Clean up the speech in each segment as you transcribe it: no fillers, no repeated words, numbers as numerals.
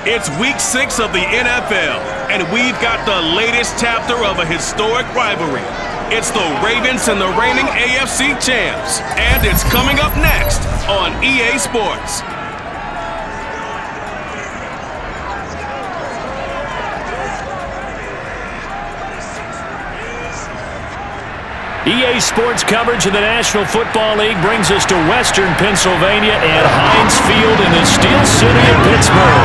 It's week 6 of the NFL, and we've got the latest chapter of a historic rivalry. It's the Ravens and the reigning AFC champs, and it's coming up next on EA Sports. EA Sports coverage of the National Football League brings us to Western Pennsylvania and Heinz Field in the Steel City of Pittsburgh.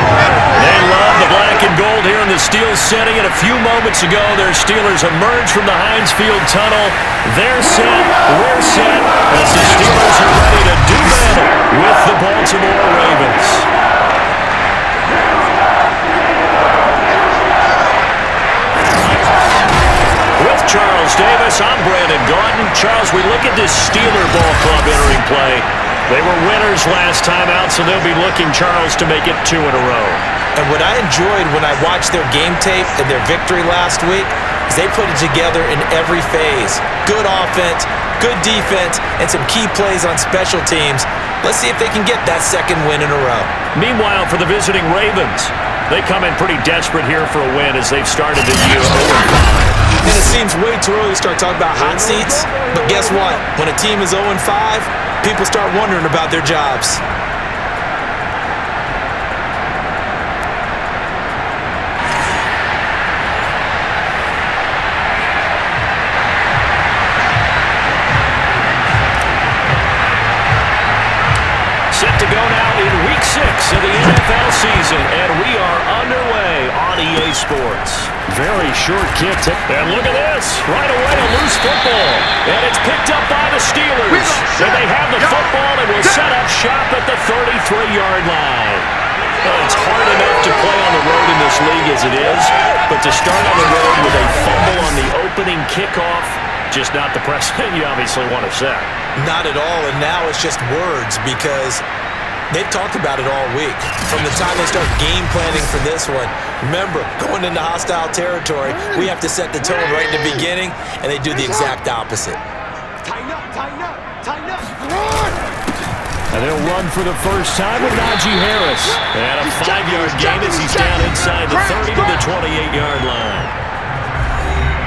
They love the black and gold here in the Steel City, and a few moments ago, their Steelers emerged from the Heinz Field tunnel. They're set, we're set, as the Steelers are ready to do battle with the Baltimore Ravens. With Charles Davis, I'm Brandon Gaudin. Charles, we look at this Steeler ball club entering play. They were winners last time out, so they'll be looking, Charles, to make it 2 in a row. And what I enjoyed when I watched their game tape and their victory last week is they put it together in every phase. Good offense, good defense, and some key plays on special teams. Let's see if they can get that second win in a row. Meanwhile, for the visiting Ravens, they come in pretty desperate here for a win as they've started the year 0-5. And it seems way too early to start talking about hot seats, but guess what? When a team is 0-5, people start wondering about their jobs. Set to go now in Week 6 of the NFL season, and we are underway on EA Sports. Very short kick. And look at this. Right away, a loose football. And it's picked up by the Steelers. And they have the football and will set up shop at the 33-yard line. Well, it's hard enough to play on the road in this league as it is, but to start on the road with a fumble on the opening kickoff, just not the precedent you obviously want to set. Not at all, and now it's just words because they've talked about it all week. From the time they start game planning for this one, remember, going into hostile territory, we have to set the tone right in the beginning, and they do the exact opposite. Tighten up, tighten up, tighten up. And they'll run for the first time with Najee Harris. And a 5-yard gain as he's down inside the 30 to the 28-yard line.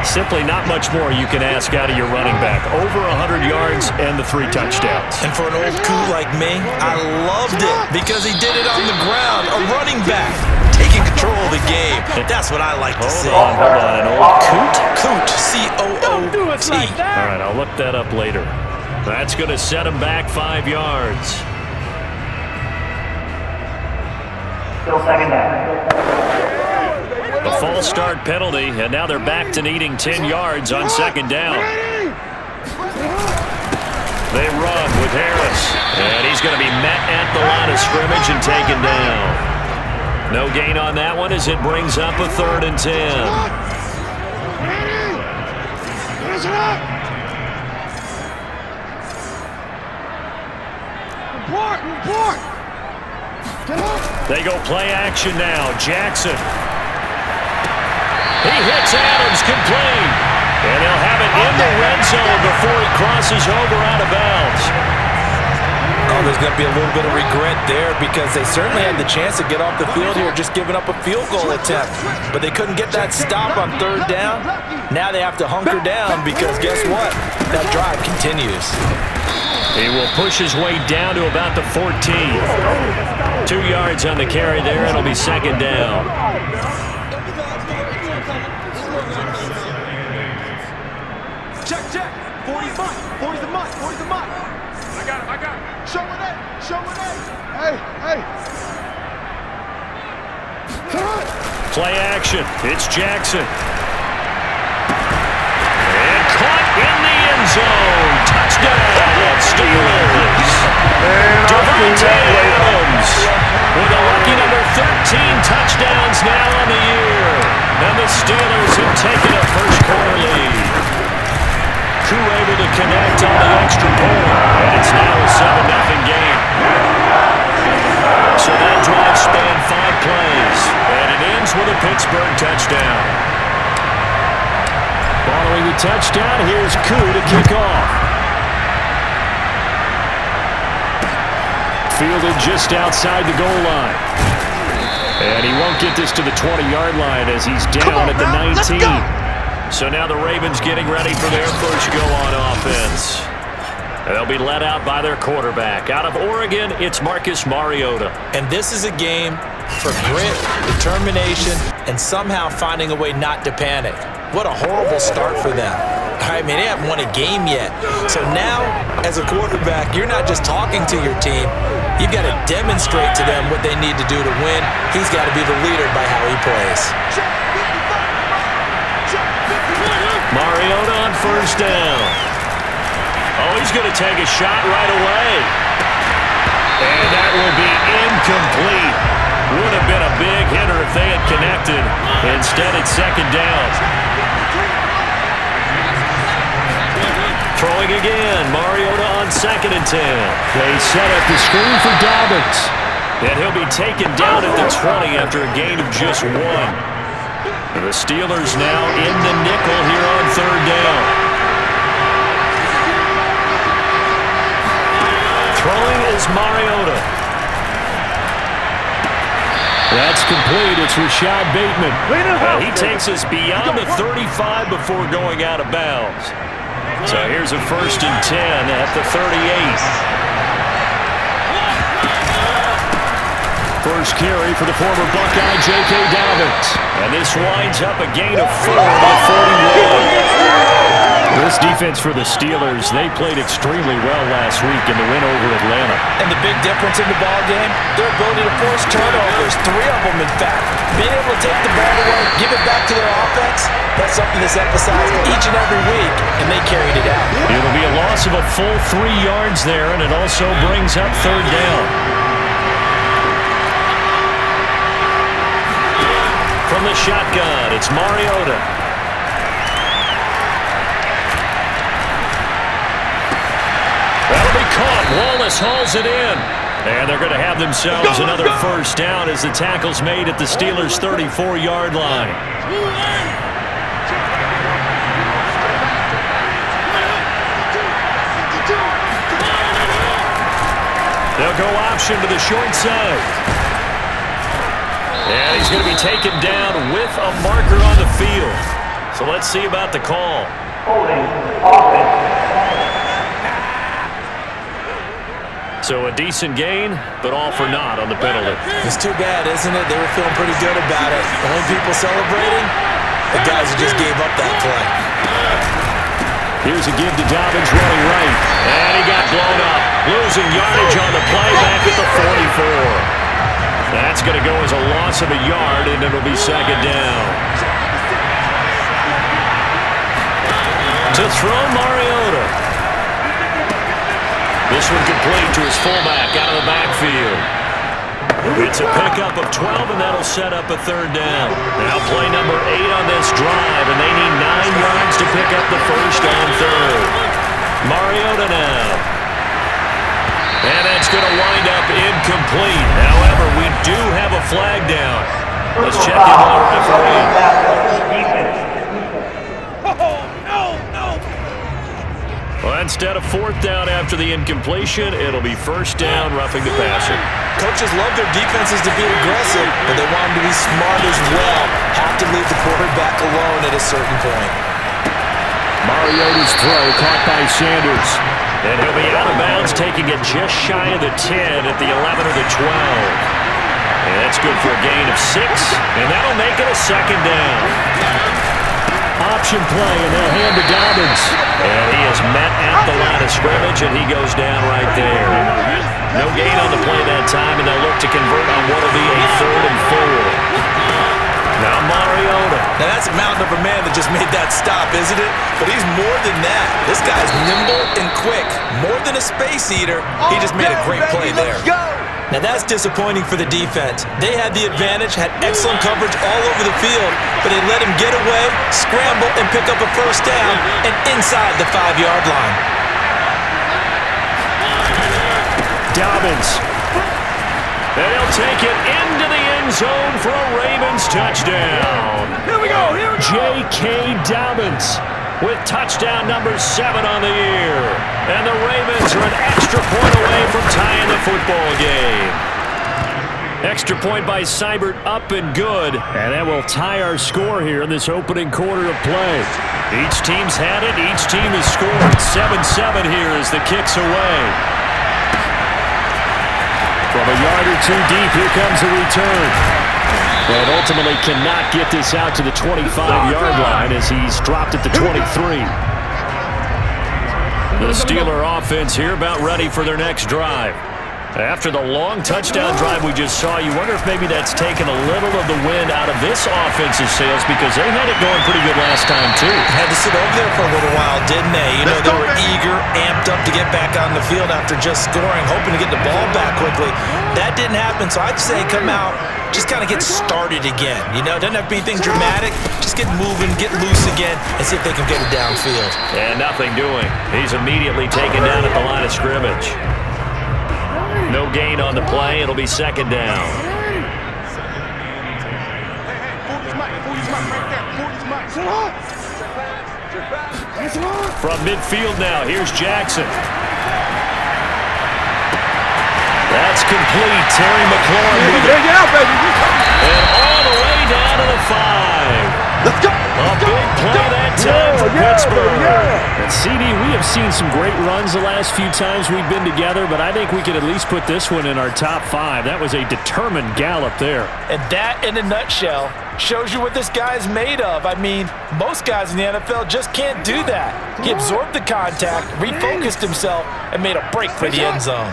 Simply not much more you can ask out of your running back. Over 100 yards and the 3 touchdowns. And for an old coot like me, I loved it because he did it on the ground. A running back taking control of the game. That's what I like to see. Hold on. An old coot? Coot, C-O-O-T. All right, I'll look that up later. That's going to set him back 5 yards. Still second down. A false start penalty, and now they're back to needing 10 yards on second down. They run with Harris, and he's going to be met at the line of scrimmage and taken down. No gain on that one as it brings up a 3rd and 10. They go play action now. Jackson. He hits Adams complete. And they'll have it in the red zone before he crosses over out of bounds. Oh, there's going to be a little bit of regret there because they certainly had the chance to get off the field here just giving up a field goal attempt. But they couldn't get that stop on 3rd down. Now they have to hunker down because guess what? That drive continues. He will push his way down to about the 14. 2 yards on the carry there. It'll be second down. Check. 40's mine. 40's the mine. 40's the mine. I got him. Show it in. Hey. Play action. It's Jackson. And caught in the end zone. Touchdown, Steelers. Devontae Adams with a lucky number 13 touchdowns now on the year. And the Steelers have taken a first quarter lead. Crew able to connect on the extra point, and it's now a 7-0 game. So that drive spanned 5 plays, and it ends with a Pittsburgh touchdown. Following the touchdown, here's Koo to kick off. Fielded just outside the goal line. And he won't get this to the 20-yard line as he's down at the 19. So now the Ravens getting ready for their first go on offense. They'll be led out by their quarterback. Out of Oregon, it's Marcus Mariota. And this is a game for grit, determination, and somehow finding a way not to panic. What a horrible start for them. I mean, they haven't won a game yet. So now, as a quarterback, you're not just talking to your team. You've got to demonstrate to them what they need to do to win. He's got to be the leader by how he plays. Mariota on first down. Oh, he's going to take a shot right away. And that will be incomplete. Would have been a big hitter if they had connected. Instead, it's second down. Throwing again. Mariota on 2nd and 10. They set up the screen for Dobbins. And he'll be taken down at the 20 after a gain of just 1. The Steelers now in the nickel here on 3rd down. Throwing is Mariota. That's complete. It's Rashad Bateman. And he takes us beyond the 35 before going out of bounds. So here's a 1st and 10 at the 38. First carry for the former Buckeye, J.K. Dobbins. And this winds up a gain of 4 to 41. This defense for the Steelers, they played extremely well last week in the win over Atlanta. And the big difference in the ball game, their ability to force turnovers, 3 of them in fact. Being able to take the ball away, give it back to their offense, that's something that's emphasized each and every week, and they carried it out. It'll be a loss of a full 3 yards there, and it also brings up 3rd down. From the shotgun, it's Mariota. That'll be caught. Wallace hauls it in. And they're going to have themselves another first down as the tackle's made at the Steelers' 34-yard line. They'll go option to the short side. And he's going to be taken down with a marker on the field. So let's see about the call. Holding offense. So a decent gain, but all for naught on the penalty. It's too bad, isn't it? They were feeling pretty good about it. The only people celebrating, the guys who just gave up that play. Here's a give to Dobbins running right. And he got blown up. Losing yardage on the play back at the 44. That's going to go as a loss of a yard, and it'll be 2nd down. To throw Mariota. This one complete to his fullback out of the backfield. It's a pickup of 12, and that'll set up a 3rd down. Now play number 8 on this drive, and they need 9 yards to pick up the first on 3rd. Mariota now. And that's going to wind up incomplete. However, we do have a flag down. Let's check in with the referee. Well, instead of 4th down after the incompletion, it'll be 1st down, roughing the passer. Coaches love their defenses to be aggressive, but they want them to be smart as well. Have to leave the quarterback alone at a certain point. Mariota's throw caught by Sanders. And he'll be out of bounds, taking it just shy of the 10 at the 11 or the 12. And that's good for a gain of 6, and that'll make it a 2nd down. Option play, and they'll hand to Dobbins. And he is met at the line of scrimmage, and he goes down right there. No gain on the play that time, and they'll look to convert on what will be a 3rd and 4. Now Mariota. Now that's a mountain of a man that just made that stop, isn't it? But he's more than that. This guy's nimble and quick. More than a space eater. He just made a great play there. Now that's disappointing for the defense. They had the advantage, had excellent coverage all over the field, but they let him get away, scramble, and pick up a 1st down, and inside the 5-yard line. Dobbins. They'll take it into the end zone for a Ravens touchdown. Here we go. J.K. Dobbins with touchdown number 7 on the year. And the Ravens are an extra point away from tying the football game. Extra point by Seibert, up and good. And that will tie our score here in this opening quarter of play. Each team's had it. Each team has scored. 7-7 here as the kick's away. From a yard or two deep, here comes a return. And ultimately cannot get this out to the 25-yard line as he's dropped at the 23. The Steeler offense here about ready for their next drive. After the long touchdown drive we just saw, you wonder if maybe that's taken a little of the wind out of this offensive sails because they had it going pretty good last time, too. Had to sit over there for a little while, didn't they? You know, they were eager, amped up to get back on the field after just scoring, hoping to get the ball back quickly. That didn't happen, so I'd say come out, just kind of get started again. You know, it doesn't have to be anything dramatic. Just get moving, get loose again, and see if they can get it downfield. And nothing doing. He's immediately taken down at the line of scrimmage. No gain on the play. It'll be second down. From midfield now, here's Jackson. That's complete. Terry McLaurin with it. And all the way down to the 5. Let's go. A big play that time for Pittsburgh. And CD, we have seen some great runs the last few times we've been together, but I think we could at least put this one in our top 5. That was a determined gallop there. And that, in a nutshell, shows you what this guy's made of. I mean, most guys in the NFL just can't do that. He absorbed the contact, refocused himself, and made a break for the end zone.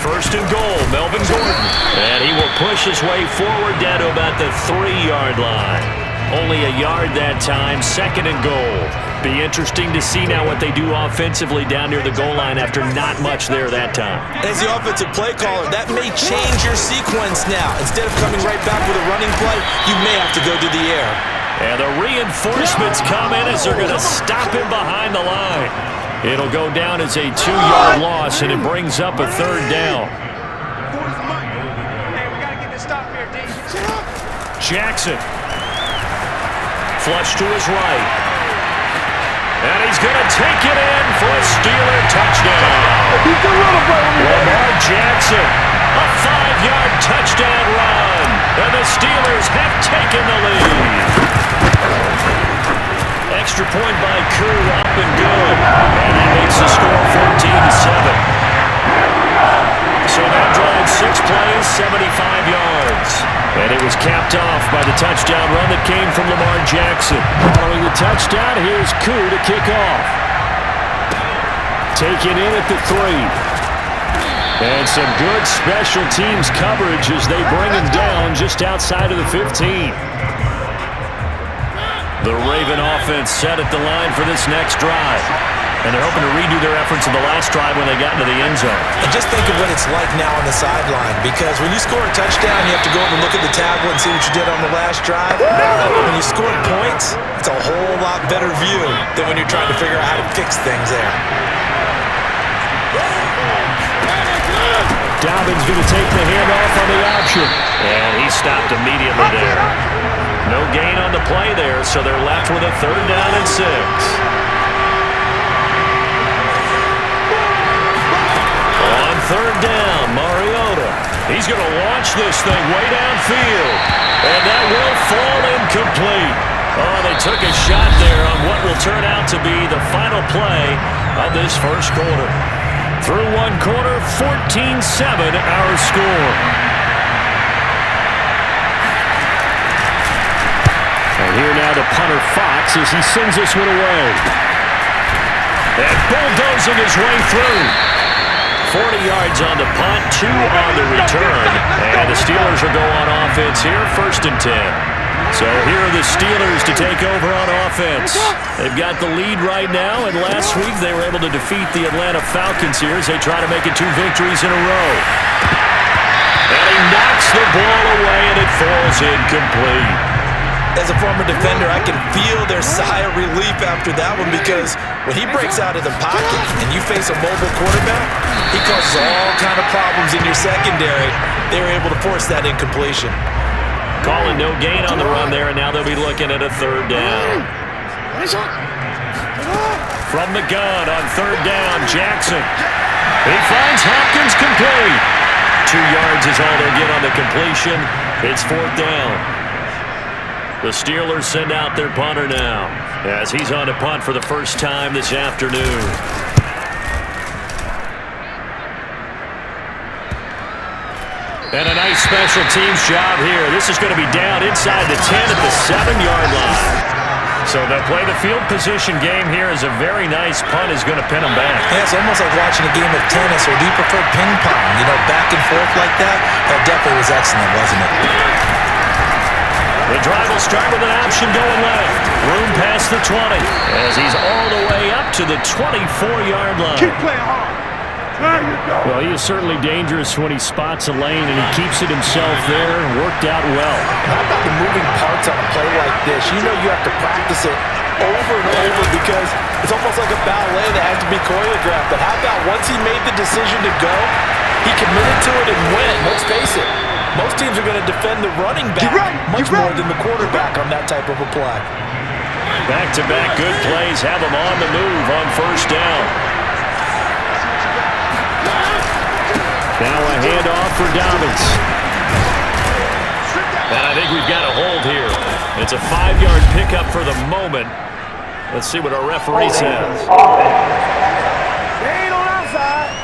First and goal, Melvin Gordon. And he will push his way forward down to about the 3-yard line. Only a yard that time, second and goal. Be interesting to see now what they do offensively down near the goal line after not much there that time. As the offensive play caller, that may change your sequence now. Instead of coming right back with a running play, you may have to go to the air. And the reinforcements come in as they're going to stop him behind the line. It'll go down as a 2-yard loss, and it brings up a third down. Jackson. Flush to his right. And he's going to take it in for a Steeler touchdown. Lamar Jackson, a 5-yard touchdown run. And the Steelers have taken the lead. Extra point by Koo, up and good. And that makes the score 14-7. So that drive, 6 plays, 75 yards. And it was capped off by the touchdown run that came from Lamar Jackson. Following the touchdown, here's Koo to kick off. Taken in at the 3. And some good special teams coverage as they bring him down just outside of the 15. The Raven offense set at the line for this next drive. And they're hoping to redo their efforts in the last drive when they got into the end zone. And just think of what it's like now on the sideline, because when you score a touchdown, you have to go over and look at the tablet and see what you did on the last drive. When you score points, it's a whole lot better view than when you're trying to figure out how to fix things there. Dobbins going to take the handoff on the option. And he stopped immediately there. No gain on the play there, so they're left with a third down and 6. On third down, Mariota. He's going to launch this thing way downfield. And that will fall incomplete. Oh, they took a shot there on what will turn out to be the final play of this first quarter. Through one quarter, 14-7 our score. And here now to punter Fox as he sends this one away. And bulldozing his way through. 40 yards on the punt, 2 on the return. And the Steelers will go on offense here, first and 10. So here are the Steelers to take over on offense. They've got the lead right now, and last week they were able to defeat the Atlanta Falcons here as they try to make it 2 victories in a row. And he knocks the ball away, and it falls incomplete. As a former defender, I can feel their sigh of relief after that one, because when he breaks out of the pocket and you face a mobile quarterback, he causes all kind of problems in your secondary. They were able to force that incompletion. Calling no gain on the run there, and now they'll be looking at a third down. From the gun on third down, Jackson. He finds Hopkins complete. 2 yards is all they'll get on the completion. It's 4th down. The Steelers send out their punter now as he's on to punt for the first time this afternoon. And a nice special teams job here. This is going to be down inside the 10 at the 7-yard line. So they'll play the field position game here as a very nice punt is going to pin them back. Yeah, it's almost like watching a game of tennis, or do you prefer ping pong? You know, back and forth like that? That definitely was excellent, wasn't it? The drive will start with an option going left. Room past the 20 as he's all the way up to the 24-yard line. Keep playing hard. There you go. Well, he is certainly dangerous when he spots a lane, and he keeps it himself there. Worked out well. How about the moving parts on a play like this? You know you have to practice it over and over because it's almost like a ballet that has to be choreographed. But how about once he made the decision to go, he committed to it and went. Let's face it, most teams are going to defend the running back much more than the quarterback on that type of a play. Back-to-back good plays have him on the move on 1st down. Now a handoff for Dobbins. And I think we've got a hold here. It's a 5-yard pickup for the moment. Let's see what our referee says. They ain't on outside.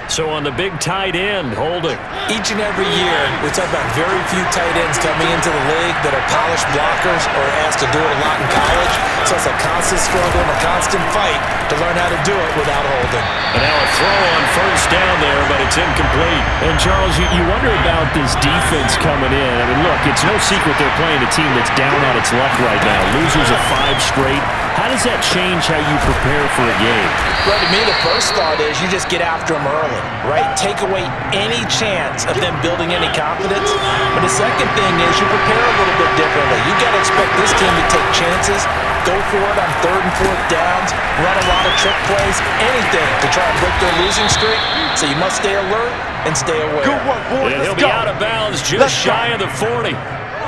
So on the big tight end, holding. Each and every year, we talk about very few tight ends coming into the league that are polished blockers or asked to do it a lot in college. So it's a constant struggle and a constant fight to learn how to do it without holding. And now a throw on 1st down there, but it's incomplete. And Charles, you wonder about this defense coming in. I mean, look, it's no secret they're playing a team that's down on its luck right now. Losers of 5 straight. How does that change how you prepare for a game? Well, to me, the first thought is you just get after them early, right? Take away any chance of them building any confidence. But the second thing is you prepare a little bit differently. You got to expect this team to take chances, go for it on 3rd and 4th downs, run a lot of trick plays, anything to try and break their losing streak. So you must stay alert and stay aware. Good work, boys. And he'll be out of bounds just shy of the 40.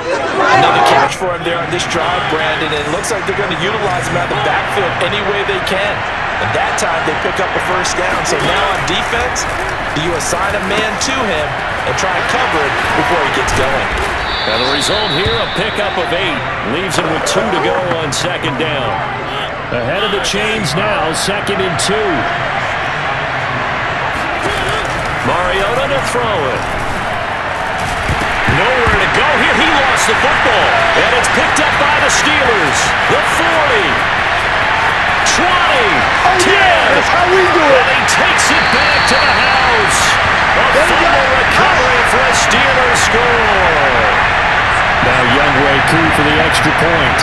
Another catch for him there on this drive, Brandon. And it looks like they're going to utilize him out of the backfield any way they can. And that time they pick up a 1st down. So now on defense, do you assign a man to him and try and cover it before he gets going? And the result here, a pickup of 8. Leaves him with 2 to go on 2nd down. Ahead of the chains now, 2nd and 2. Mariota to throw it. Nowhere to go here. He lost the football. And it's picked up by the Steelers. The 40. 20. 10. Yeah, that's how we do it. And he takes it back to the house. A fumble recovery for a Steelers score. Now YouNg coup for the extra point.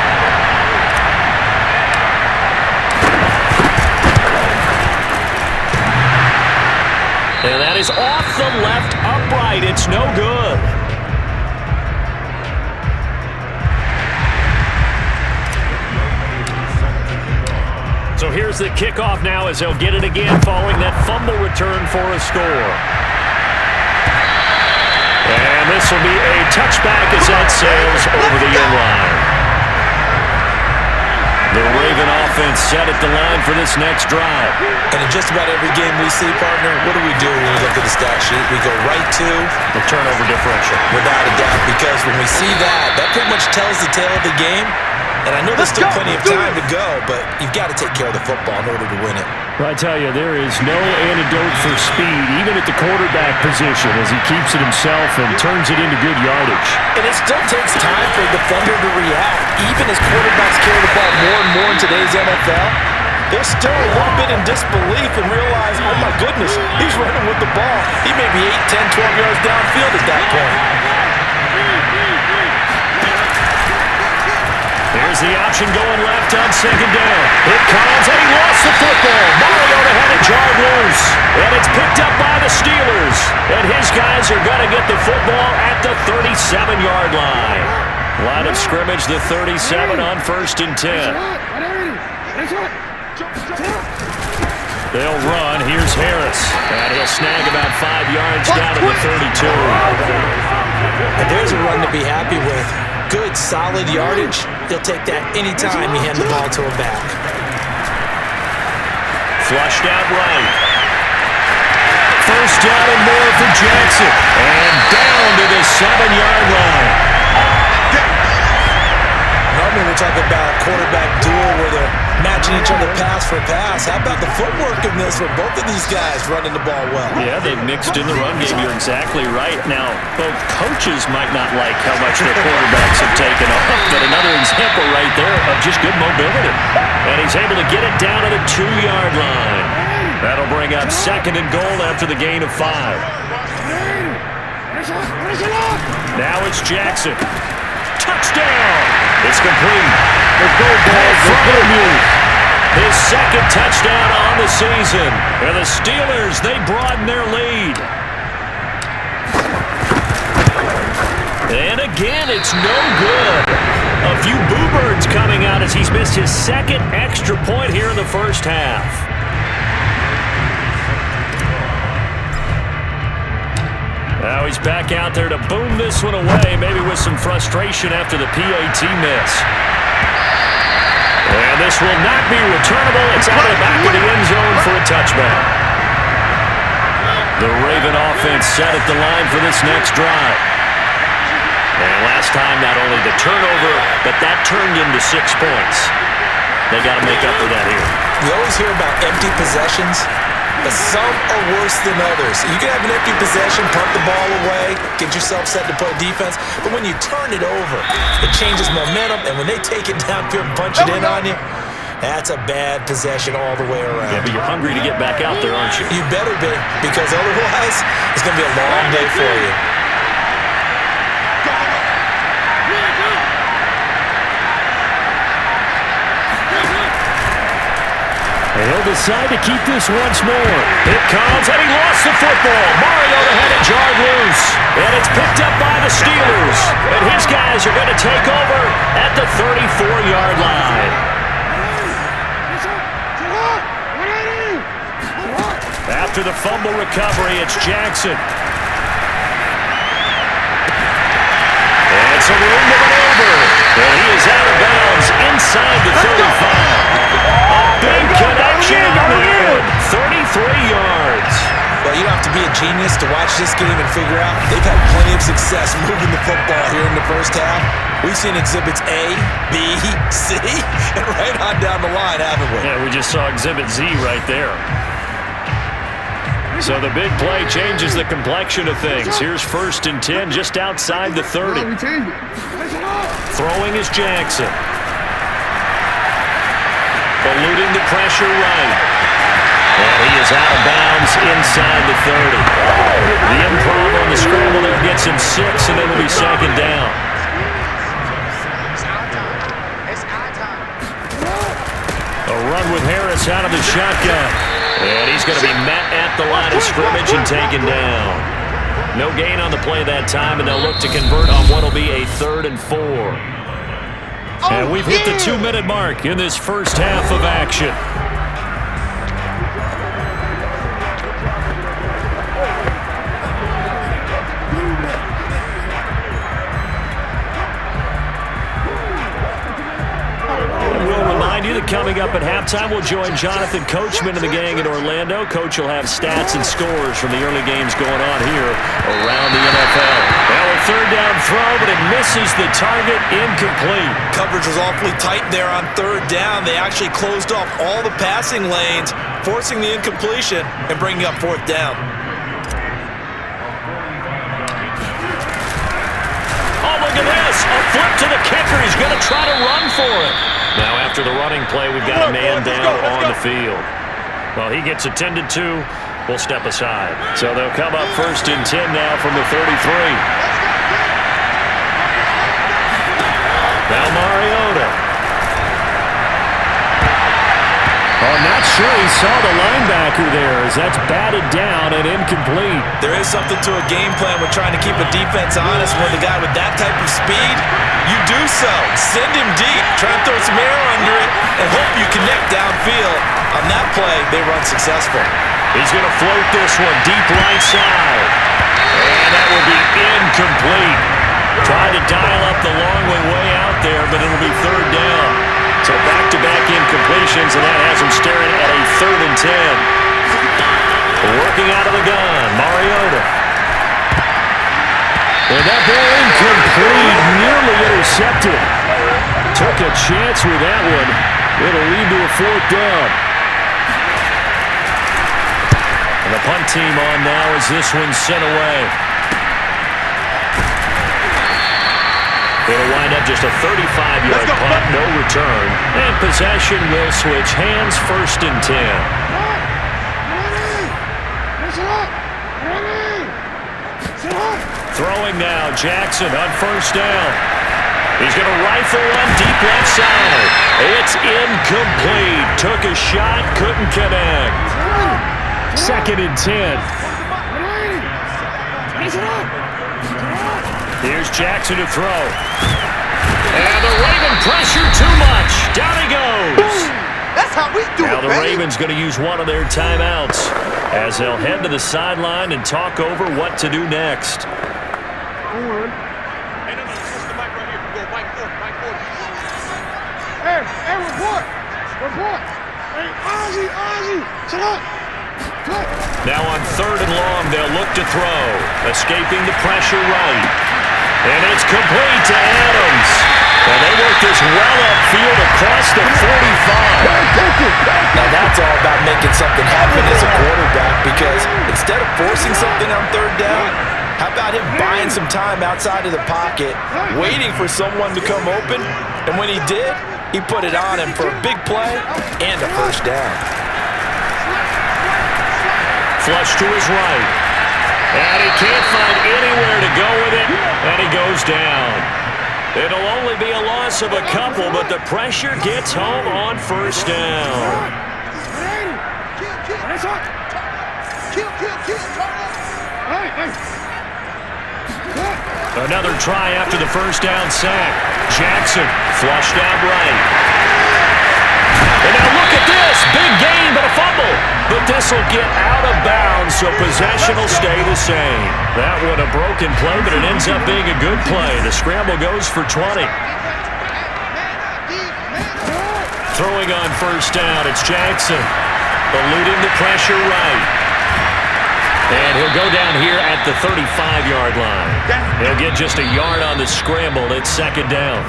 And that is off the left upright. It's no good. So here's the kickoff now as they'll get it again following that fumble return for a score. And this will be a touchback as that sails over the end line. The Raven offense set at the line for this next drive. And in just about every game we see, partner, what do we do when we look at the stat sheet? We go right to the turnover differential. Without a doubt, because when we see that, that pretty much tells the tale of the game. And I know there's still plenty of time to go, but you've got to take care of the football in order to win it. Well, I tell you, there is no antidote for speed, even at the quarterback position, as he keeps it himself and turns it into good yardage. And it still takes time for a defender to react. Even as quarterbacks carry the ball more and more in today's NFL, they're still a little bit in disbelief and realize, oh my goodness, he's running with the ball. He may be 8, 10, 12 yards downfield at that point. Here's the option going left on 2nd down. It comes, and he lost the football. Mariota had it jarred loose, and it's picked up by the Steelers. And his guys are going to get the football at the 37-yard line. Line of scrimmage, the 37 on 1st and 10. They'll run. Here's Harris. And he'll snag about 5 yards down to the 32. And there's a run to be happy with. Good, solid yardage. He'll take that anytime you hand the ball to a back. Flushed out right. First down and more for Jackson. And down to the 7-yard line. Normally we talk about a quarterback duel where they're matching each other pass for pass. How about the footwork in this with both of these guys running the ball well? Yeah, they've mixed in the run game. You're exactly right. Now, both coaches might not like how much their quarterbacks have taken off, but another example right there of just good mobility. And he's able to get it down to the 2-yard line. That'll bring up 2nd and goal after the gain of 5. Now it's Jackson. Touchdown! It's complete. Let's go, boys. His 2nd touchdown on the season. And the Steelers, they broaden their lead. And again, it's no good. A few boo birds coming out as he's missed his 2nd extra point here in the first half. Now he's back out there to boom this one away, maybe with some frustration after the PAT miss. And this will not be returnable. It's out of the back of the end zone for a touchback. The Raven offense set at the line for this next drive. And last time, not only the turnover, but that turned into 6 points. They got to make up for that here. You always hear about empty possessions, but some are worse than others. You can have an empty possession, punt the ball away, get yourself set to play defense, but when you turn it over, it changes momentum, and when they take it downfield and punch it in on you, that's a bad possession all the way around. Yeah, but you're hungry to get back out there, aren't you? You better be, because otherwise, it's going to be a long day for you. He'll decide to keep this once more. It comes, and he lost the football. Mariota had it jarred loose, and it's picked up by the Steelers. And his guys are going to take over at the 34-yard line. After the fumble recovery, it's Jackson. And it's a room to maneuver. And he is out of bounds inside the 35. Big connection on that one. 33 yards. Well, you don't have to be a genius to watch this game and figure out they've had plenty of success moving the football here in the first half. We've seen exhibits A, B, C, and right on down the line, haven't we? Yeah, we just saw exhibit Z right there. So the big play changes the complexion of things. Here's 1st and 10 just outside the 30. Throwing is Jackson. Eluding the pressure right. And he is out of bounds inside the 30. The improv on the scramble there gets him 6, and it'll be 2nd down. A run with Harris out of the shotgun. And he's going to be met at the line of scrimmage and taken down. No gain on the play that time, and they'll look to convert on what will be a 3rd and 4. And we've hit the 2-minute mark in this first half of action. Coming up at halftime, we'll join Jonathan Coachman and the gang in Orlando. Coach will have stats and scores from the early games going on here around the NFL. Now a 3rd down throw, but it misses the target, incomplete. Coverage was awfully tight there on 3rd down. They actually closed off all the passing lanes, forcing the incompletion and bringing up 4th down. Oh, look at this. A flip to the kicker. He's going to try to run for it. Now, after the running play, we've got a man down on the field. Well, he gets attended to. We'll step aside. So they'll come up 1st and 10 now from the 33. Now Mariota. Oh, not sure he saw the linebacker there as that's batted down and incomplete. There is something to a game plan with trying to keep a defense honest when the guy with that type of speed, you do so. Send him deep, try and throw some air under it, and hope you connect downfield. On that play, they run successful. He's going to float this one deep right side. And that will be incomplete. Tried to dial up the long way out there, but it'll be 3rd down. So back-to-back incompletions, and that has him staring at a 3rd and 10. Working out of the gun, intercepted. Took a chance with that one. It'll lead to a 4th down. And the punt team on now as this one's sent away. It'll wind up just a 35-yard punt, no return. And possession will switch hands, 1st and 10. Throwing now, Jackson on 1st down. He's going to rifle one deep left side. It's incomplete. Took a shot, couldn't connect. 2nd and 10. Here's Jackson to throw. And the Raven pressure too much. Down he goes. That's how we do now it, the Ravens going to use one of their timeouts as they'll head to the sideline and talk over what to do next. Hey, report. Hey, Ozzy, shut up. Now on 3rd and long, they'll look to throw. Escaping the pressure right. And it's complete to Adams. And they work this well upfield across the 45. Now that's all about making something happen as a quarterback, because instead of forcing something on 3rd down, how about him buying some time outside of the pocket, waiting for someone to come open, and when he did, he put it on him for a big play and a 1st down. Flush to his right. And he can't find anywhere to go with it, and he goes down. It'll only be a loss of a couple, but the pressure gets home on 1st down. Another try after the 1st down sack. Jackson flushed out right. And now look at this. Big gain, but a fumble. But this will get out of bounds, so possession will stay the same. That one a broken play, but it ends up being a good play. The scramble goes for 20. Throwing on 1st down, it's Jackson. Eluding the pressure right. And he'll go down here at the 35-yard line. He'll get just a yard on the scramble. It's 2nd down.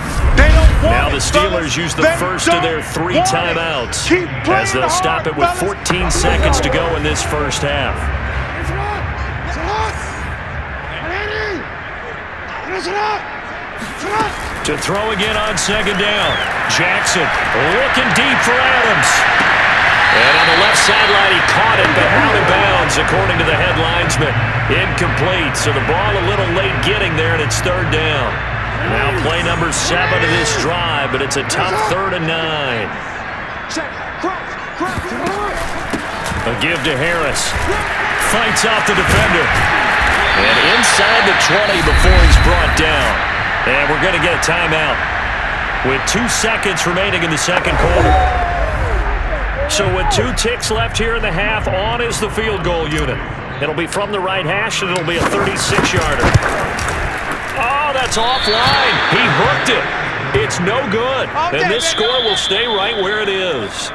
Now the Steelers use the first of their 3 timeouts as they'll stop it with 14 seconds to go in this 1st half. To throw again on 2nd down. Jackson looking deep for Adams. And on the left sideline, he caught it, but out of bounds, according to the head linesman. Incomplete, so the ball a little late getting there, and it's 3rd down. Now play number 7 of this drive, but it's a tough 3rd and 9. A give to Harris. Fights off the defender. And inside the 20 before he's brought down. And we're going to get a timeout with 2 seconds remaining in the 2nd quarter. So with 2 ticks left here in the half, on is the field goal unit. It'll be from the right hash, and it'll be a 36-yarder. Oh, that's offline. He hooked it. It's no good. And this score will stay right where it is.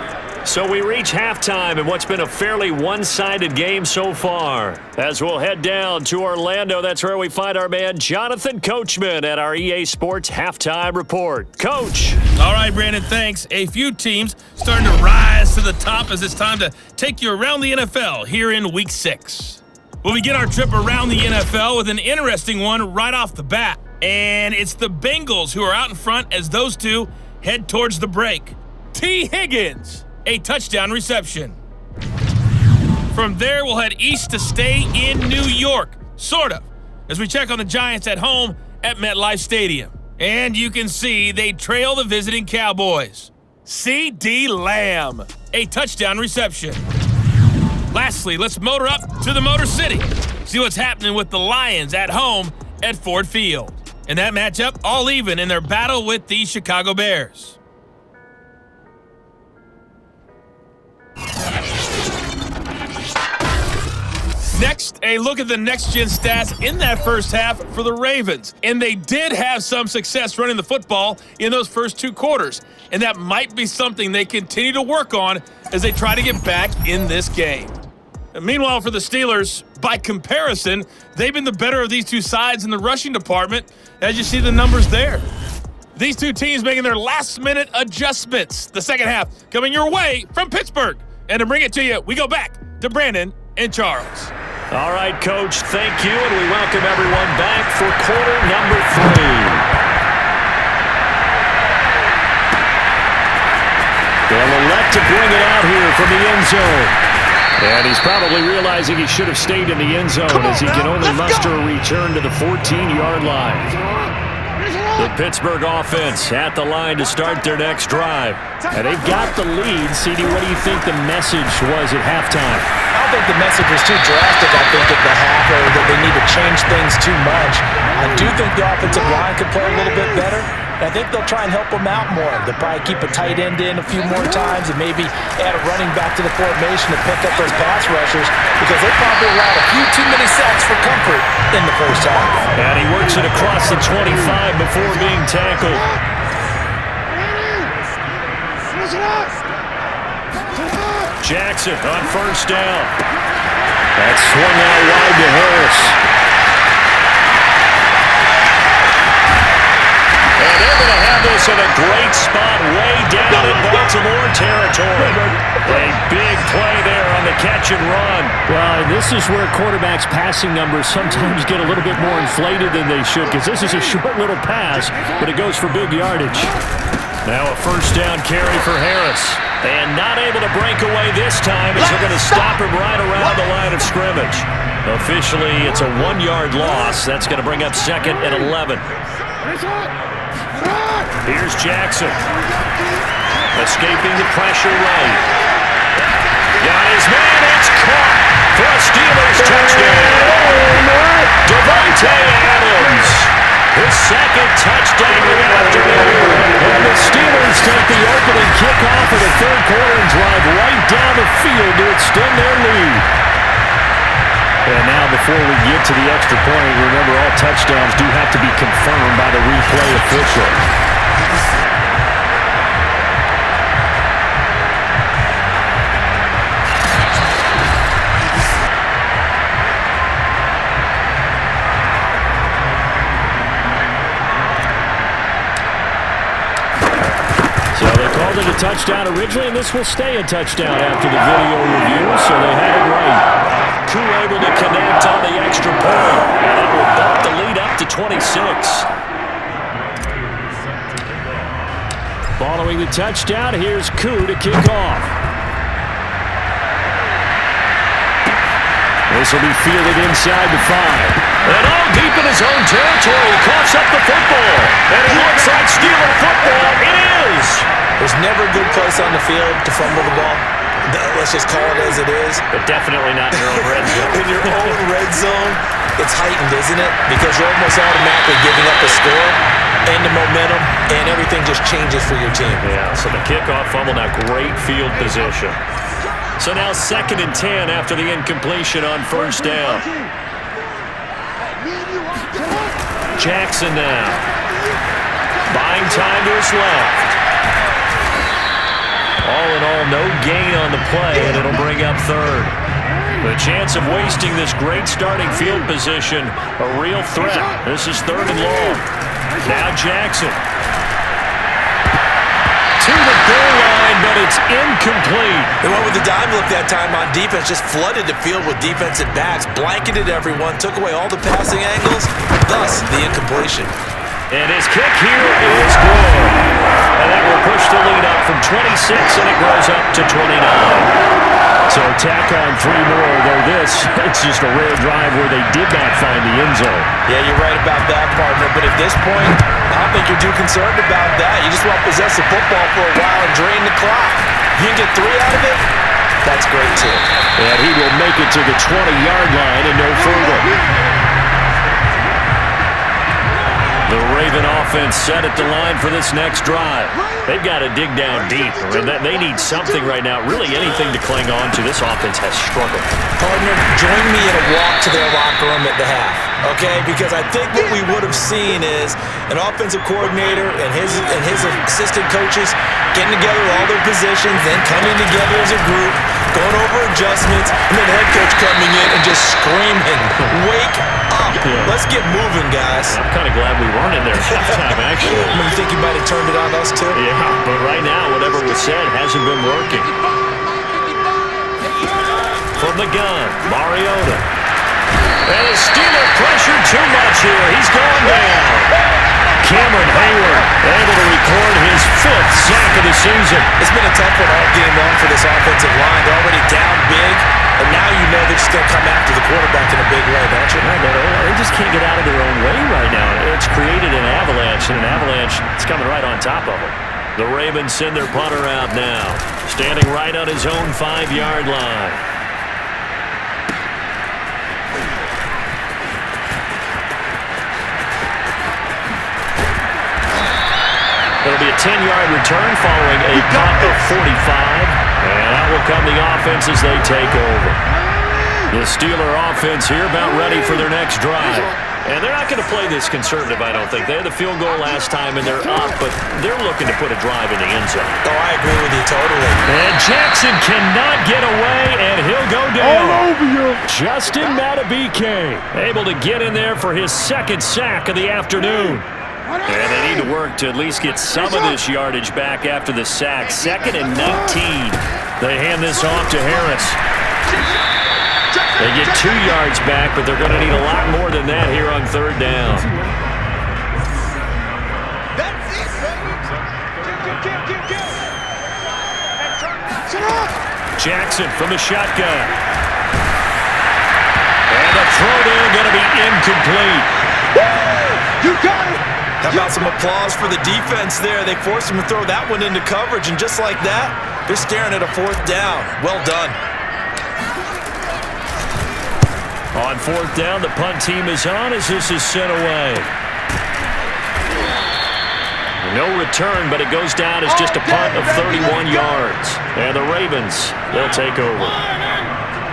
So we reach halftime in what's been a fairly one-sided game so far. As we'll head down to Orlando, that's where we find our man Jonathan Coachman at our EA Sports Halftime Report. Coach. All right, Brandon, thanks. A few teams starting to rise to the top as it's time to take you around the NFL here in Week 6. We'll begin our trip around the NFL with an interesting one right off the bat. And it's the Bengals who are out in front as those two head towards the break. T. Higgins, a touchdown reception. From there, we'll head east to stay in New York, sort of, as we check on the Giants at home at MetLife Stadium. And you can see they trail the visiting Cowboys. C.D. Lamb, a touchdown reception. Lastly, let's motor up to the Motor City. See what's happening with the Lions at home at Ford Field. And that matchup all even in their battle with the Chicago Bears. Next, a look at the next-gen stats in that first half for the Ravens. And they did have some success running the football in those first 2 quarters. And that might be something they continue to work on as they try to get back in this game. And meanwhile, for the Steelers, by comparison, they've been the better of these two sides in the rushing department, as you see the numbers there. These two teams making their last-minute adjustments. The second half coming your way from Pittsburgh. And to bring it to you, we go back to Brandon and Charles. All right, Coach, thank you, and we welcome everyone back for quarter number 3. They'll elect to bring it out here from the end zone. And he's probably realizing he should have stayed in the end zone as he can only muster a return to the 14-yard line. The Pittsburgh offense at the line to start their next drive. And they've got the lead. CD, what do you think the message was at halftime? I don't think the message was too drastic, I think, at the half, or that they need to change things too much. I do think the offensive line could play a little bit better. I think they'll try and help them out more. They'll probably keep a tight end in a few more times and maybe add a running back to the formation to pick up those pass rushers because they probably allowed a few too many sacks for comfort in the first half. And he works it across the 25 before being tackled. Jackson on first down. That's swung out wide to Harris. And they're going to have this in a great spot way down in Baltimore territory. A big play there on the catch and run. Well, this is where quarterbacks' passing numbers sometimes get a little bit more inflated than they should because this is a short little pass, but it goes for big yardage. Now a first down carry for Harris. And not able to break away this time as they're going to stop him right around the line of scrimmage. Officially, it's a 1-yard loss. That's going to bring up 2nd and 11. Here's Jackson. Escaping the pressure right. Got his man. It's caught for a Steelers touchdown. Devontae Adams. His 2nd touchdown of the afternoon. And the Steelers take the opening kickoff of the 3rd quarter and drive right down the field to extend their lead. And now before we get to the extra point, remember all touchdowns do have to be confirmed by the replay official. So they called it a touchdown originally, and this will stay a touchdown after the video review, so they had it right. Koo able to connect on the extra point, and it will bump the lead up to 26. Following the touchdown, here's Koo to kick off. This will be fielded inside the 5. And all deep in his own territory, he coughs up the football. And it looks like Steeler football. It is. There's never a good place on the field to fumble the ball. Let's just call it as it is. But definitely not in your own red zone. In your own red zone, it's heightened, isn't it? Because you're almost automatically giving up a score and the momentum, and everything just changes for your team. Yeah, so the kickoff fumble, now great field position. So now 2nd and 10 after the incompletion on first down. Jackson now. Buying time to his left. All in all, no gain on the play, and it'll bring up 3rd. The chance of wasting this great starting field position, a real threat. This is 3rd and long. Now Jackson. To the goal line, but it's incomplete. They went with the dime look that time on defense, just flooded the field with defensive backs, blanketed everyone, took away all the passing angles, thus the incompletion. And his kick here is good. And that will push the lead up from 26, and it grows up to 29. So tack on 3 more, though it's just a rare drive where they did not find the end zone. Yeah, you're right about that, partner. But at this point, I don't think you're too concerned about that. You just want to possess the football for a while and drain the clock. You can get 3 out of it, that's great, too. And he will make it to the 20-yard line and no further. The Raven offense set at the line for this next drive. They've got to dig down deep. They need something right now, really anything to cling on to. This offense has struggled. Partner, join me in a walk to their locker room at the half, okay? Because I think what we would have seen is an offensive coordinator and his assistant coaches getting together all their positions, then coming together as a group, going over adjustments, and then the head coach coming in and just screaming, "Wake up!" Let's get moving, guys. I'm kind of glad we weren't in there at halftime, actually. You think you might have turned it on us, too? Yeah, but right now, whatever was said hasn't been working. From the gun, Mariota. And the Steeler pressured too much here. He's going down. Cameron Hayward able to record his 5th sack of the season. It's been a tough one all game long for this offensive line. They're already down big, and now you know they're just going to come after the quarterback in a big way, don't you? They just can't get out of their own way right now. It's created an avalanche, and an avalanche is coming right on top of them. The Ravens send their punter out now, standing right on his own 5-yard line. It'll be a 10-yard return following a punt of 45. And that will come the offense as they take over. The Steeler offense here about ready for their next drive. And they're not going to play this conservative, I don't think. They had the field goal last time, and they're up, but they're looking to put a drive in the end zone. Oh, I agree with you totally. And Jackson cannot get away, and he'll go down. All over you. Justin Matabike able to get in there for his 2nd sack of the afternoon. And they need to work to at least get some of this yardage back after the sack. 2nd and 19. They hand this off to Harris. They get 2 yards back, but they're going to need a lot more than that here on 3rd down. Jackson from the shotgun. And the throw there going to be incomplete. You got it! How about some applause for the defense there? They forced him to throw that one into coverage, and just like that, they're staring at a 4th down. Well done. On 4th down, the punt team is on as this is sent away. No return, but it goes down as just a punt of 31 yards. And the Ravens, they'll take over.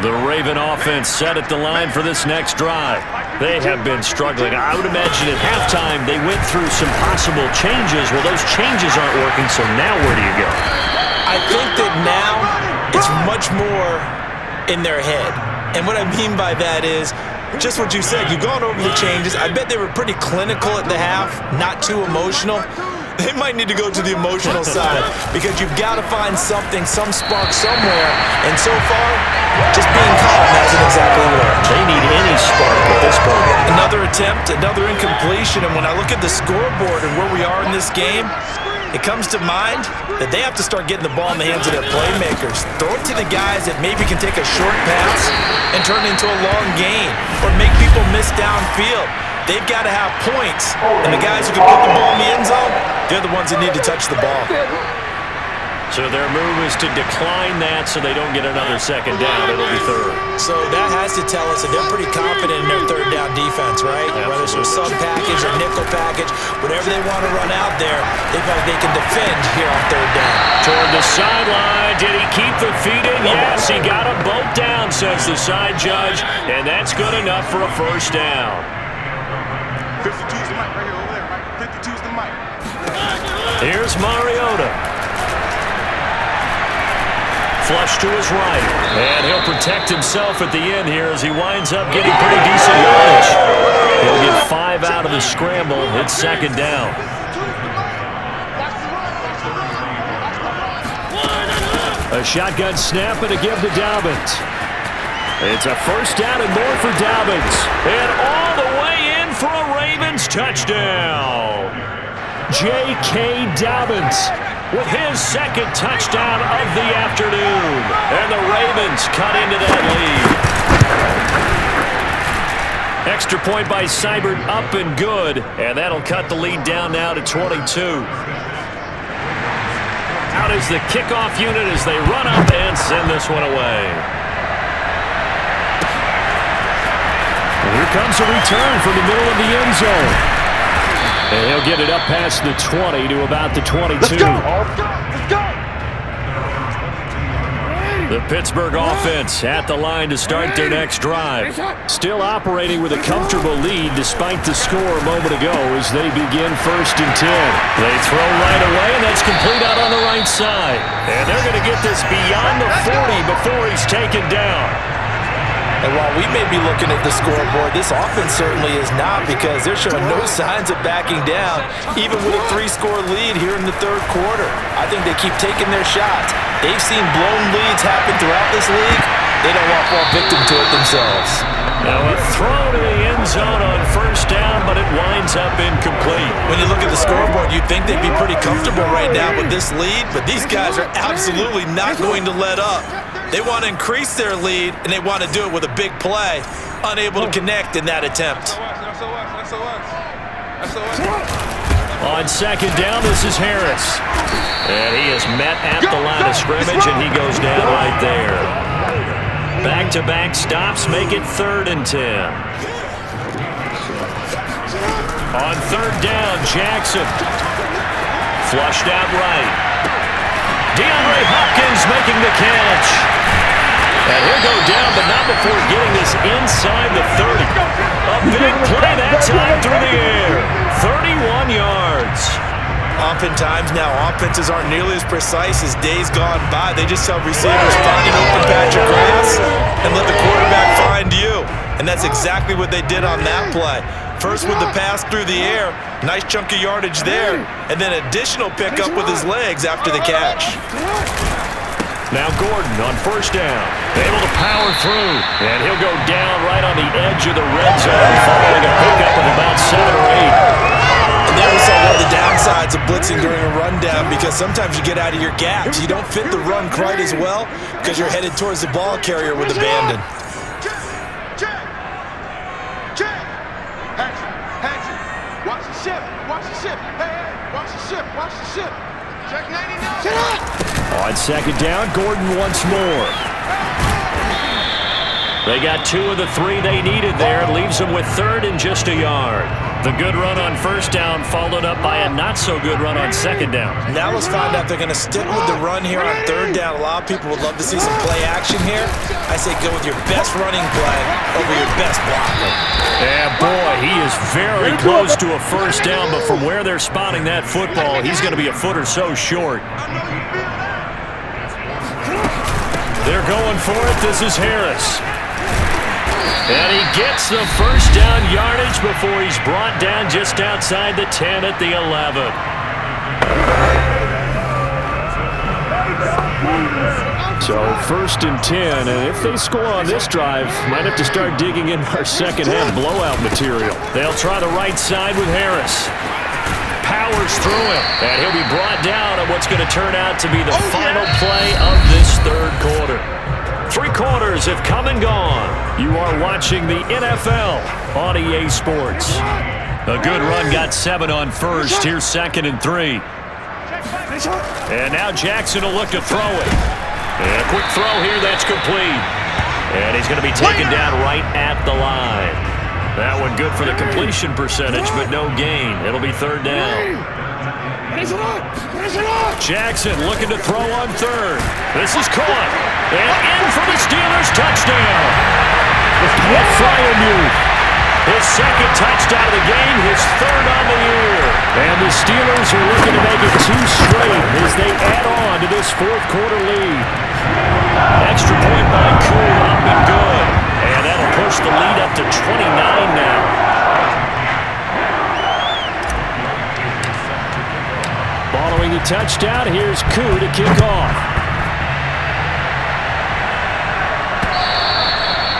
The Raven offense set at the line for this next drive. They have been struggling. I would imagine at halftime they went through some possible changes. Well, those changes aren't working, so now where do you go? I think that now it's much more in their head. And what I mean by that is just what you said. You've gone over the changes. I bet they were pretty clinical at the half, not too emotional. They might need to go to the emotional side because you've got to find something, some spark somewhere. And so far, just being calm hasn't exactly worked. They need any spark at this point. Another attempt, another incompletion. And when I look at the scoreboard and where we are in this game, it comes to mind that they have to start getting the ball in the hands of their playmakers. Throw it to the guys that maybe can take a short pass and turn it into a long gain or make people miss downfield. They've got to have points, and the guys who can put the ball in the end zone, they're the ones that need to touch the ball. So their move is to decline that so they don't get another 2nd down. It'll be 3rd. So that has to tell us that they're pretty confident in their 3rd down defense, right? Absolutely. Whether it's a sub package or nickel package, whatever they want to run out there, they feel like they can defend here on 3rd down. Toward the sideline. Did he keep the feet in? Yes, he got them both down, says the side judge, and that's good enough for a 1st down. 52's the mic right here over there, right? 52's the mic. Here's Mariota. Flush to his right. And he'll protect himself at the end here as he winds up getting pretty decent yardage. He'll get 5 out of the scramble. It's 2nd down. A shotgun snap and a give to Dobbins. It's a 1st down and more for Dobbins. And all the way in for a Ravens touchdown. J.K. Dobbins with his 2nd touchdown of the afternoon. And the Ravens cut into that lead. Extra point by Seibert, up and good. And that'll cut the lead down now to 22. Out is the kickoff unit as they run up and send this one away. Here comes a return from the middle of the end zone. And he'll get it up past the 20 to about the 22. Let's go! Let's go! The Pittsburgh offense at the line to start their next drive. Still operating with a comfortable lead despite the score a moment ago as they begin 1st and 10. They throw right away, and that's complete out on the right side. And they're going to get this beyond the 40 before he's taken down. And while we may be looking at the scoreboard, this offense certainly is not, because they're showing no signs of backing down, even with a 3-score lead here in the third quarter. I think they keep taking their shots. They've seen blown leads happen throughout this league. They don't want to fall victim to it themselves. Now a throw to the end zone on first down, but it winds up incomplete. When you look at the scoreboard, you'd think they'd be pretty comfortable right now with this lead, but these guys are absolutely not going to let up. They want to increase their lead, and they want to do it with a big play, unable to connect in that attempt. On second down, this is Harris. And he is met at the line of scrimmage, and he goes down right there. Back-to-back stops make it 3rd and 10. On third down, Jackson. Flushed out right. DeAndre Hopkins making the catch. And he'll go down, but not before getting this inside the 30. A big play that time through the air. 31 yards. Oftentimes now, offenses aren't nearly as precise as days gone by. They just tell receivers, find an open patch of grass and let the quarterback find you. And that's exactly what they did on that play. First with the pass through the air, nice chunk of yardage there, and then additional pickup with his legs after the catch. Now Gordon on first down, able to power through, and he'll go down right on the edge of the red zone, following a pickup of about 7 or 8. And there we saw one of the downsides of blitzing during a rundown, because sometimes you get out of your gaps. You don't fit the run quite as well because you're headed towards the ball carrier with abandon. Watch the ship. Watch the ship. Hey, watch the ship. Watch the ship. Check 99. Shut up. On second down, Gordon once more. They got 2 of the 3 they needed there. Leaves them with 3rd and just a yard. The good run on first down followed up by a not-so-good run on second down. Now let's find out if they're going to stick with the run here on third down. A lot of people would love to see some play action here. I say go with your best running play over your best blocker. Yeah, boy, he is very close to a first down, but from where they're spotting that football, he's going to be a foot or so short. They're going for it. This is Harris. And he gets the first down yardage before he's brought down just outside the 10 at the 11. So 1st and 10, and if they score on this drive, might have to start digging in our second half blowout material. They'll try the right side with Harris. Powers through it, and he'll be brought down on what's going to turn out to be the final play of this third quarter. 3 quarters have come and gone. You are watching the NFL on EA Sports. A good run got 7 on first. Here's 2nd and 3. And now Jackson will look to throw it. And a quick throw here, that's complete. And he's going to be taken down right at the line. That one good for the completion percentage, but no gain. It'll be 3rd down. Jackson looking to throw on 3rd. This is caught. And in for the Steelers' touchdown. With Freiermuth. His 2nd touchdown of the game, his 3rd on the year. And the Steelers are looking to make it 2 straight as they add on to this 4th quarter lead. Extra point by Koo up and good. And that'll push the lead up to 29 now. Following the touchdown, here's Koo to kick off.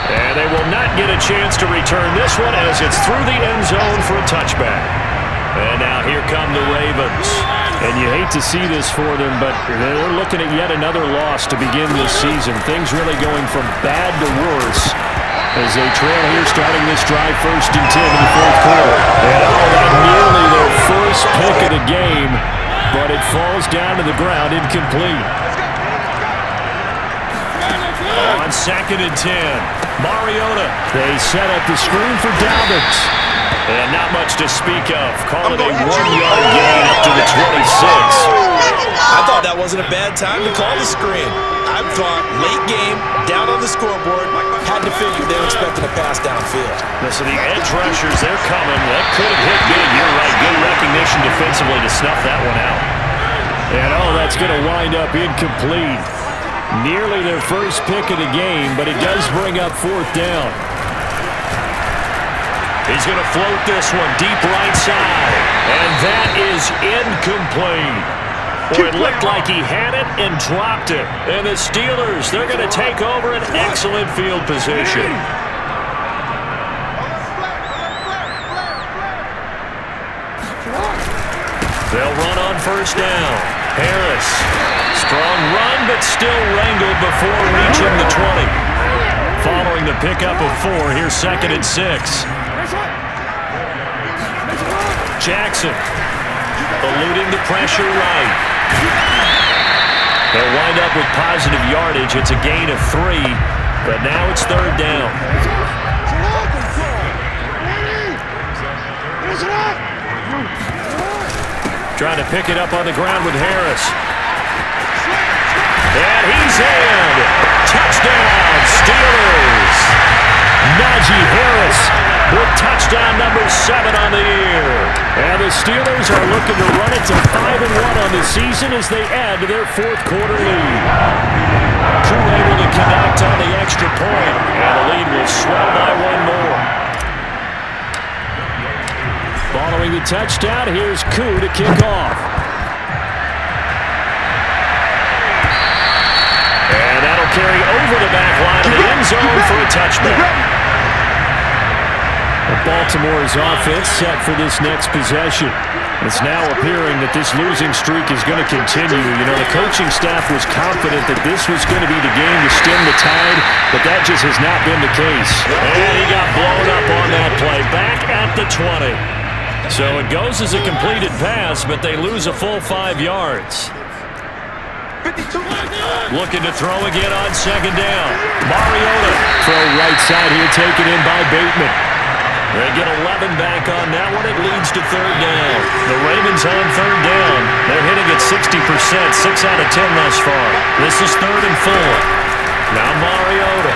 And they will not get a chance to return this one as it's through the end zone for a touchback. And now here come the Ravens. And you hate to see this for them, but they're looking at yet another loss to begin this season. Things really going from bad to worse as they trail here starting this drive 1st and 10 in the 4th quarter. And that nearly their first pick of the game, but it falls down to the ground incomplete. On 2nd and 10, Mariota. They set up the screen for Dobbins. And not much to speak of. Call it a 1-yard gain up to the 26. I thought that wasn't a bad time to call the screen. I thought late game, down on the scoreboard, had to figure they were expecting a pass downfield. Listen, the edge rushers, they're coming. That could have hit big. You're right. Good recognition defensively to snuff that one out. And, that's going to wind up incomplete. Nearly their first pick of the game, but it does bring up 4th down. He's going to float this one deep right side. And that is incomplete. Boy, it looked like he had it and dropped it. And the Steelers, they're going to take over an excellent field position. They'll run on 1st down. Harris, strong run, but still wrangled before reaching the 20. Following the pickup of 4, here's 2nd and 6. Jackson, eluding the pressure right. They'll wind up with positive yardage. It's a gain of 3, but now it's 3rd down. Trying to pick it up on the ground with Harris. And he's in. Touchdown, Steelers. Najee Harris with touchdown number 7 on the year. And the Steelers are looking to run it to 5-1 on the season as they add to their 4th quarter lead. Crew able to connect on the extra point, and the lead will swell by 1 more. Following the touchdown, here's Koo to kick off. And that'll carry over the back line of the end zone for a touchback. Baltimore's offense set for this next possession. It's now appearing that this losing streak is going to continue. You know, the coaching staff was confident that this was going to be the game to stem the tide, but that just has not been the case. And he got blown up on that play, back at the 20. So it goes as a completed pass, but they lose a full 5 yards. Looking to throw again on 2nd down. Mariota, throw right side here, taken in by Bateman. They get 11 back on that one. It leads to 3rd down. The Ravens on 3rd down. They're hitting at 60%, 6 out of 10 thus far. This is 3rd and 4. Now Mariota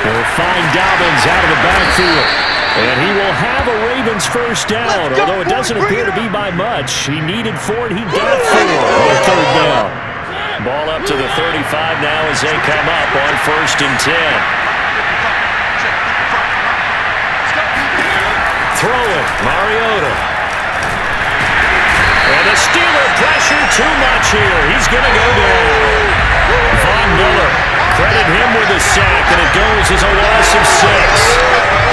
will find Dobbins out of the backfield. And he will have a Ravens 1st down, although it doesn't appear to be by much. He needed 4, and he got 4 on 3rd down. Ball up to the 35 now as they come up on 1st and 10. Throwing, Mariota. And the Steeler pressure too much here. He's going to go down. Von Miller, credit him with a sack, and it goes as a loss of 6.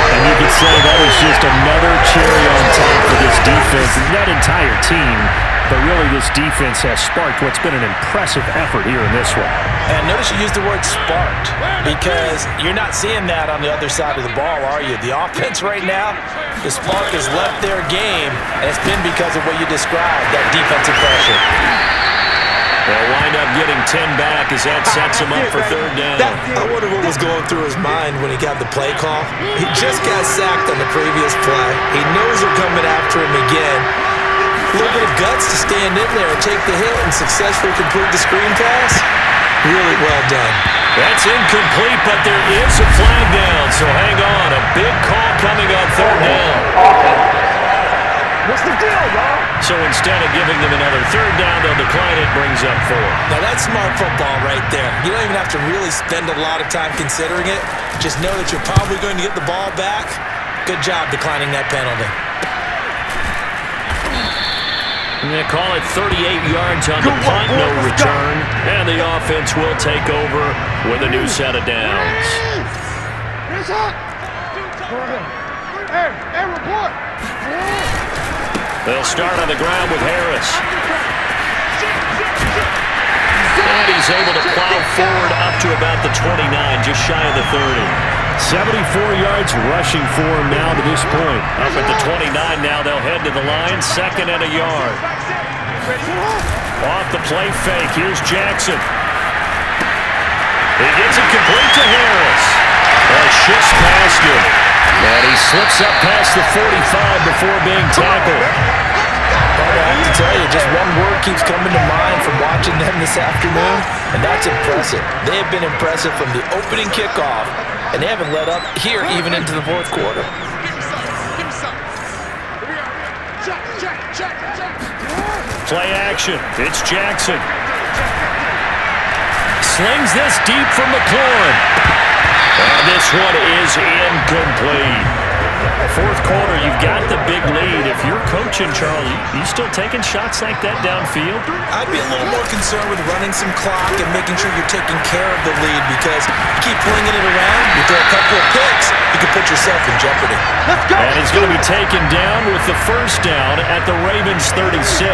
And you could say that was just another cherry on top for this defense and that entire team. But really, this defense has sparked what's been an impressive effort here in this one. And notice you used the word sparked, because you're not seeing that on the other side of the ball, are you? The offense right now, the spark has left their game, and it's been because of what you described, that defensive pressure. They'll wind up getting 10 back as that sets him up for 3rd down. I wonder what was going through his mind when he got the play call. He just got sacked on the previous play. He knows they're coming after him again. A little bit of guts to stand in there and take the hit and successfully complete the screen pass. Really well done. That's incomplete, but there is a flag down, so hang on. A big call coming on 3rd down. What's the deal, y'all? So instead of giving them another 3rd down, they'll decline it, brings up 4. Now that's smart football right there. You don't even have to really spend a lot of time considering it. Just know that you're probably going to get the ball back. Good job declining that penalty. And they call it 38 yards on the punt, no return. And the offense will take over with a new set of downs. Hey, report. They'll start on the ground with Harris. And he's able to plow forward up to about the 29, just shy of the 30. 74 yards rushing for him now to this point. Up at the 29 now, they'll head to the line, 2nd and a yard. Off the play fake, here's Jackson. He gets it complete to Harris. That shifts past him. And he slips up past the 45 before being tackled. But I have to tell you, just one word keeps coming to mind from watching them this afternoon, and that's impressive. They have been impressive from the opening kickoff, and they haven't let up here even into the 4th quarter. Play action. It's Jackson. slings this deep from McLaurin. And this one is incomplete. Fourth quarter, you've got the big lead. If you're coaching, Charles, you still taking shots like that downfield? I'd be a little more concerned with running some clock and making sure you're taking care of the lead, because you keep flinging it around, you throw a couple of picks, you can put yourself in jeopardy. Let's go. And he's going to be taken down with the first down at the Ravens 36.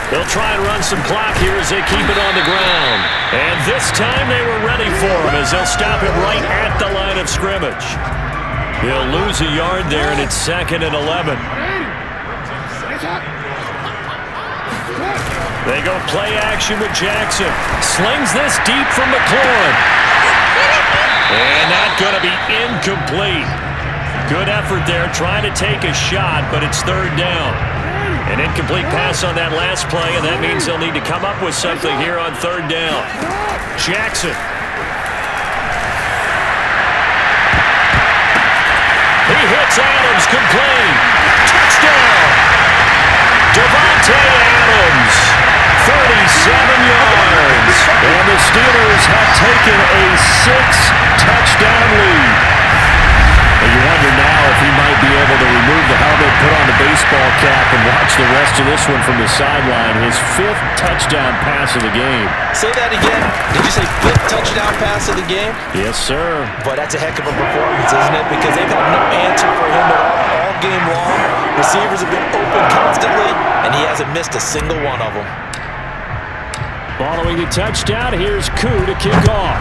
They'll try and run some clock here as they keep it on the ground. And this time they were ready for him as they'll stop him right at the line of scrimmage. He'll lose a yard there, and it's 2nd and 11. They go play action with Jackson. Slings this deep from McLaurin. And that's going to be incomplete. Good effort there, trying to take a shot, but it's 3rd down. An incomplete pass on that last play, and that means they'll need to come up with something here on 3rd down. Jackson. He hits Adams, complete. Touchdown. Devontae Adams, 37 yards. And the Steelers have taken a 6-touchdown lead. And you wonder now if he might be able to remove the helmet, put on the baseball cap, and watch the rest of this one from the sideline. His 5th touchdown pass of the game. Say that again. Did you say 5th touchdown pass of the game? Yes, sir. But that's a heck of a performance, isn't it? Because they've had no answer for him at all game long. Receivers have been open constantly, and he hasn't missed a single one of them. Following the touchdown, here's Koo to kick off.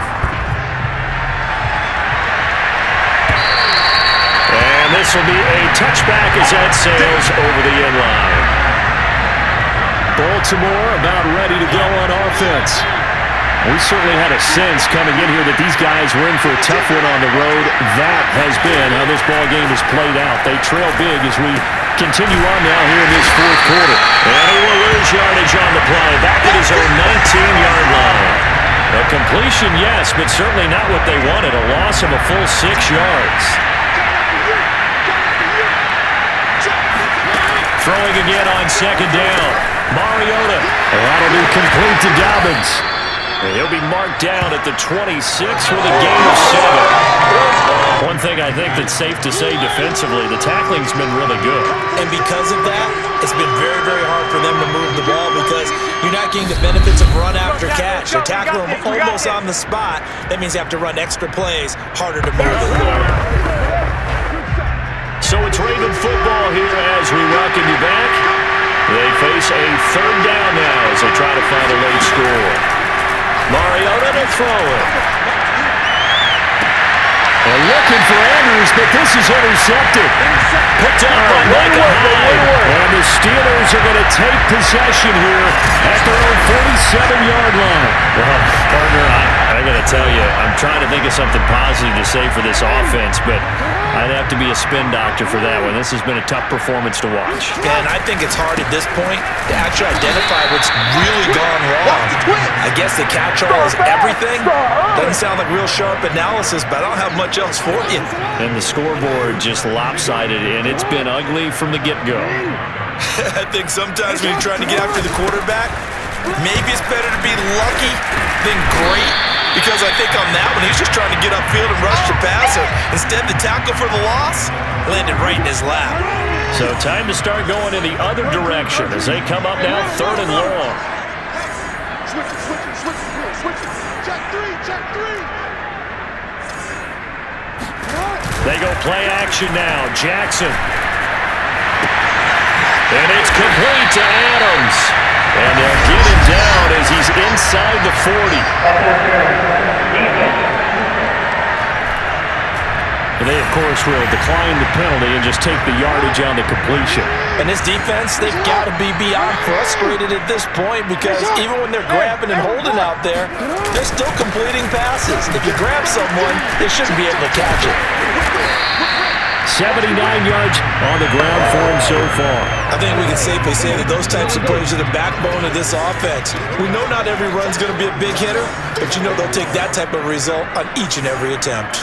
And this will be a touchback as that sails over the end line. Baltimore about ready to go on offense. We certainly had a sense coming in here that these guys were in for a tough one on the road. That has been how this ball game has played out. They trail big as we continue on now here in this 4th quarter. And he will lose yardage on the play. Back at his own 19-yard line. A completion, yes, but certainly not what they wanted. A loss of a full 6 yards. Throwing again on 2nd down. Mariota. That'll be complete to Dobbins. And he'll be marked down at the 26 with a gain of 7. One thing I think that's safe to say defensively, the tackling's been really good. And because of that, it's been very, very hard for them to move the ball because you're not getting the benefits of run after catch. They're tackling them almost on the spot. That means you have to run extra plays, harder to move it. So it's Raven football here as we welcome you back. They face a 3rd down now as they try to find a late score. Mariota to throw it. They're looking for Andrews, but this is intercepted. Picked up by Micah Hyde. And the Steelers are going to take possession here at their own 47-yard line. Well, partner, I got to tell you, I'm trying to think of something positive to say for this offense, but I'd have to be a spin doctor for that one. This has been a tough performance to watch. And I think it's hard at this point to actually identify what's really gone wrong. I guess the catch-all is everything. Doesn't sound like real sharp analysis, but I don't have much else for you. And the scoreboard just lopsided, and it's been ugly from the get-go. I think sometimes when you're trying to get after the quarterback, maybe it's better to be lucky than great. Because I think on that one, he's just trying to get upfield and rush the passer. Instead, the tackle for the loss landed right in his lap. So time to start going in the other direction as they come up now 3rd and long. Switch. Check three. They go play action now. Jackson. And it's complete to Adams. And they'll get him down as he's inside the 40. And they, of course, will decline the penalty and just take the yardage on the completion. And this defense, they've got to be beyond frustrated at this point because even when they're grabbing and holding out there, they're still completing passes. If you grab someone, they shouldn't be able to catch it. 79 yards on the ground for him so far. I think we can safely say that those types of plays are the backbone of this offense. We know not every run's going to be a big hitter, but you know they'll take that type of result on each and every attempt.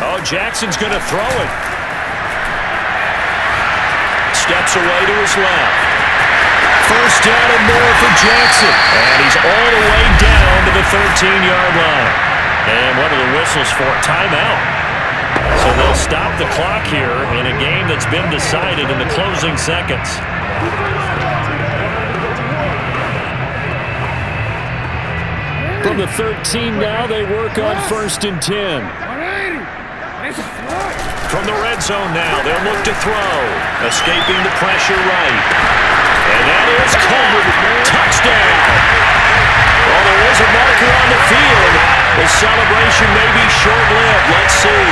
Oh, Jackson's going to throw it. Steps away to his left. First down and more for Jackson. And he's all the way down to the 13-yard line. And what are the whistles for? Timeout. So they'll stop the clock here in a game that's been decided in the closing seconds. From the 13 now, they work on 1st and 10. From the red zone now, they'll look to throw. Escaping the pressure right. And that is caught. Touchdown. Well, there is a marker on the field. The celebration may be short-lived. Let's see.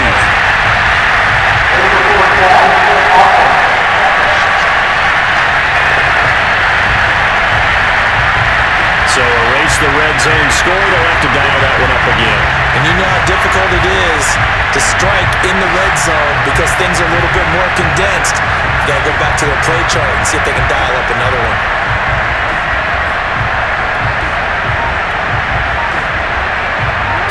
So erase the red zone score. They'll have to dial that one up again. And you know how difficult it is to strike in the red zone because things are a little bit more condensed. You got to go back to their play chart and see if they can dial up another one.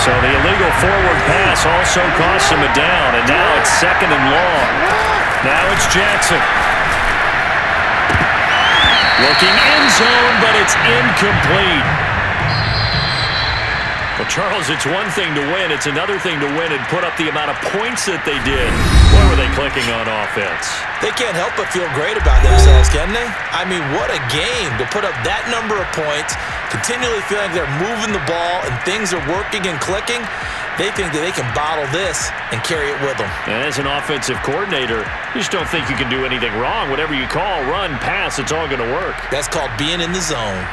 So the illegal forward pass also costs him a down, and now it's 2nd and long. Now it's Jackson. Looking end zone, but it's incomplete. Well, Charles, it's one thing to win. It's another thing to win and put up the amount of points that they did. What were they clicking on offense? They can't help but feel great about themselves, can they? I mean, what a game to put up that number of points, continually feeling they're moving the ball and things are working and clicking. They think that they can bottle this and carry it with them. And as an offensive coordinator, you just don't think you can do anything wrong. Whatever you call, run, pass, it's all going to work. That's called being in the zone.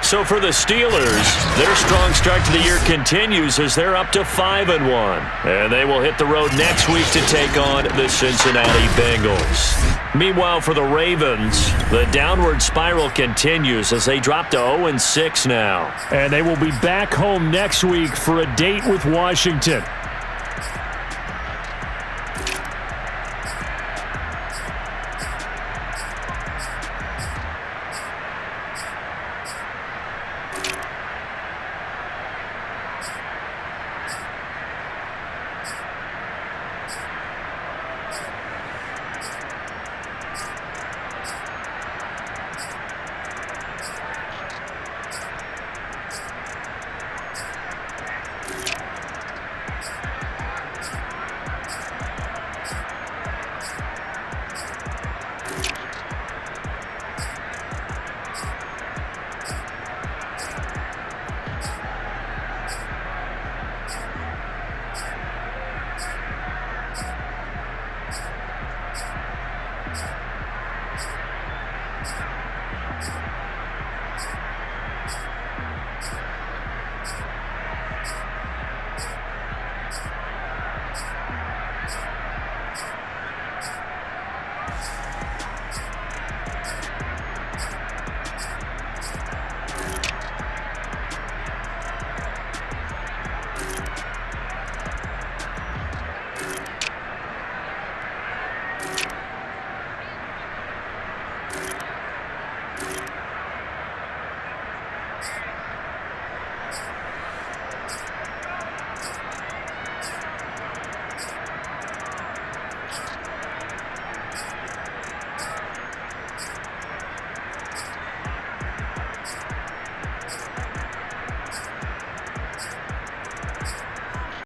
So for the Steelers, their strong start to the year continues as they're up to 5-1. And they will hit the road next week to take on the Cincinnati Bengals. Meanwhile, for the Ravens, the downward spiral continues as they drop to 0-6 now. And they will be back home next week for a date with Washington.